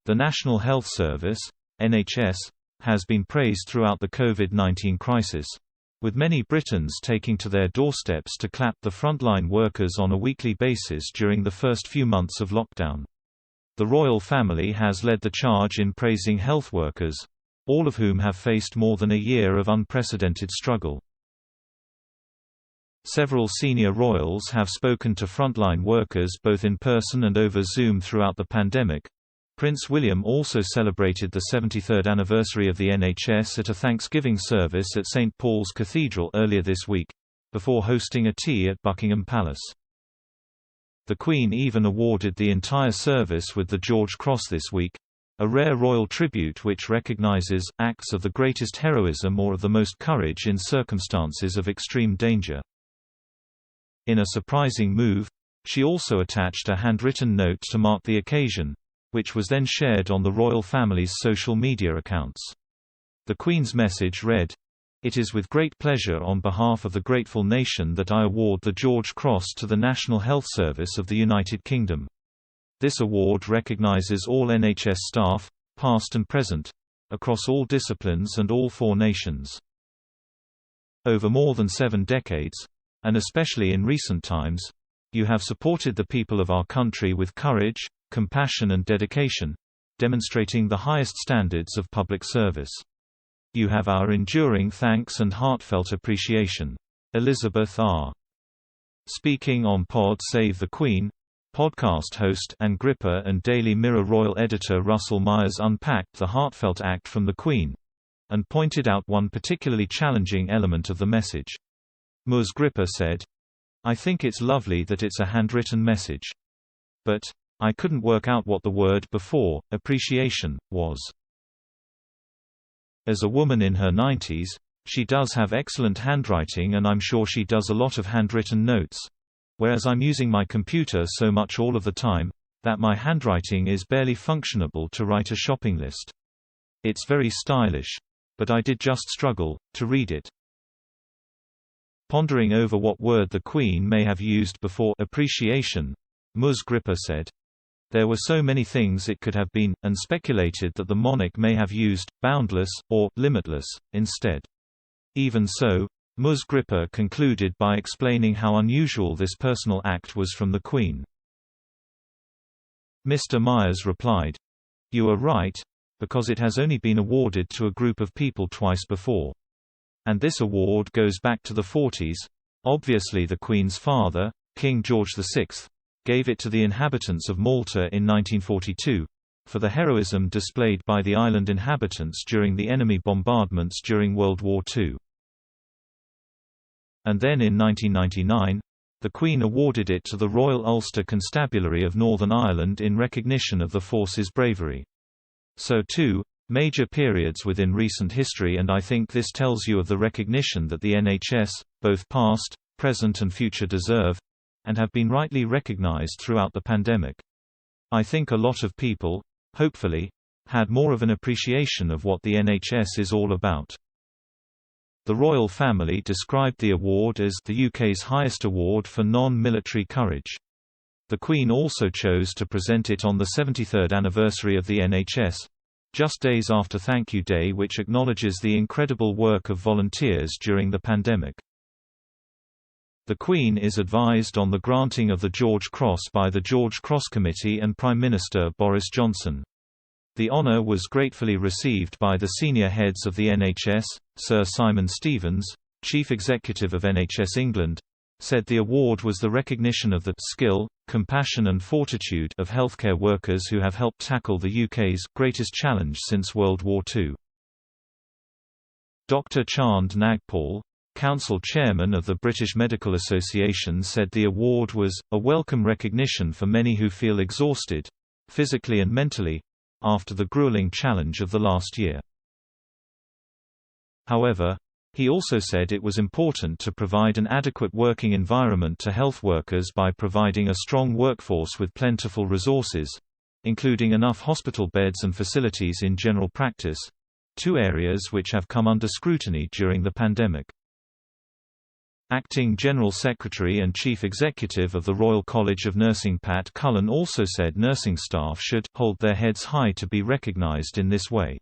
The National Health Service (NHS) has been praised throughout the COVID-19 crisis, with many Britons taking to their doorsteps to clap the frontline workers on a weekly basis during the first few months of lockdown. The royal family has led the charge in praising health workers, all of whom have faced more than a year of unprecedented struggle. Several senior royals have spoken to frontline workers both in person and over Zoom throughout the pandemic. Prince William also celebrated the 73rd anniversary of the NHS at a Thanksgiving service at St Paul's Cathedral earlier this week, before hosting a tea at Buckingham Palace. The Queen even awarded the entire service with the George Cross this week, a rare royal tribute which recognises acts of the greatest heroism or of the most courage in circumstances of extreme danger. In a surprising move, she also attached a handwritten note to mark the occasion, which was then shared on the royal family's social media accounts. The Queen's message read, "It is with great pleasure on behalf of the grateful nation that I award the George Cross to the National Health Service of the United Kingdom. This award recognises all NHS staff, past and present, across all disciplines and all 4 nations. Over more than 7 decades, and especially in recent times, you have supported the people of our country with courage, compassion and dedication, demonstrating the highest standards of public service. You have our enduring thanks and heartfelt appreciation. Elizabeth R." Speaking on Pod Save the Queen, podcast host Ann Gripper and Daily Mirror royal editor Russell Myers unpacked the heartfelt act from the Queen, and pointed out one particularly challenging element of the message. Ms. Gripper said, "I think it's lovely that it's a handwritten message. But I couldn't work out what the word before, appreciation, was." As a woman in her 90s, she does have excellent handwriting and I'm sure she does a lot of handwritten notes. Whereas I'm using my computer so much all of the time, that my handwriting is barely functionable to write a shopping list. It's very stylish. But I did just struggle to read it. Pondering over what word the Queen may have used before appreciation, Ms. Gripper said, "There were so many things it could have been, and speculated that the monarch may have used boundless, or limitless, instead." Even so, Ms. Gripper concluded by explaining how unusual this personal act was from the Queen. Mr. Myers replied, "You are right, because it has only been awarded to a group of people twice before. And this award goes back to the 40s. Obviously the Queen's father, King George VI, gave it to the inhabitants of Malta in 1942, for the heroism displayed by the island inhabitants during the enemy bombardments during World War II. And then in 1999, the Queen awarded it to the Royal Ulster Constabulary of Northern Ireland in recognition of the force's bravery. So too, major periods within recent history, and I think this tells you of the recognition that the NHS, both past, present and future deserve, and have been rightly recognized throughout the pandemic. I think a lot of people, hopefully, had more of an appreciation of what the NHS is all about." The royal family described the award as the UK's highest award for non-military courage. The Queen also chose to present it on the 73rd anniversary of the NHS, just days after Thank You Day, which acknowledges the incredible work of volunteers during the pandemic. The Queen is advised on the granting of the George Cross by the George Cross Committee and Prime Minister Boris Johnson. The honour was gratefully received by the senior heads of the NHS. Sir Simon Stevens, Chief Executive of NHS England, said the award was the recognition of the skill, compassion and fortitude of healthcare workers who have helped tackle the UK's greatest challenge since World War II. Dr. Chand Nagpal, Council Chairman of the British Medical Association, said the award was a welcome recognition for many who feel exhausted, physically and mentally, after the grueling challenge of the last year. However, he also said it was important to provide an adequate working environment to health workers by providing a strong workforce with plentiful resources, including enough hospital beds and facilities in general practice, 2 areas which have come under scrutiny during the pandemic. Acting General Secretary and Chief Executive of the Royal College of Nursing Pat Cullen also said nursing staff should hold their heads high to be recognised in this way.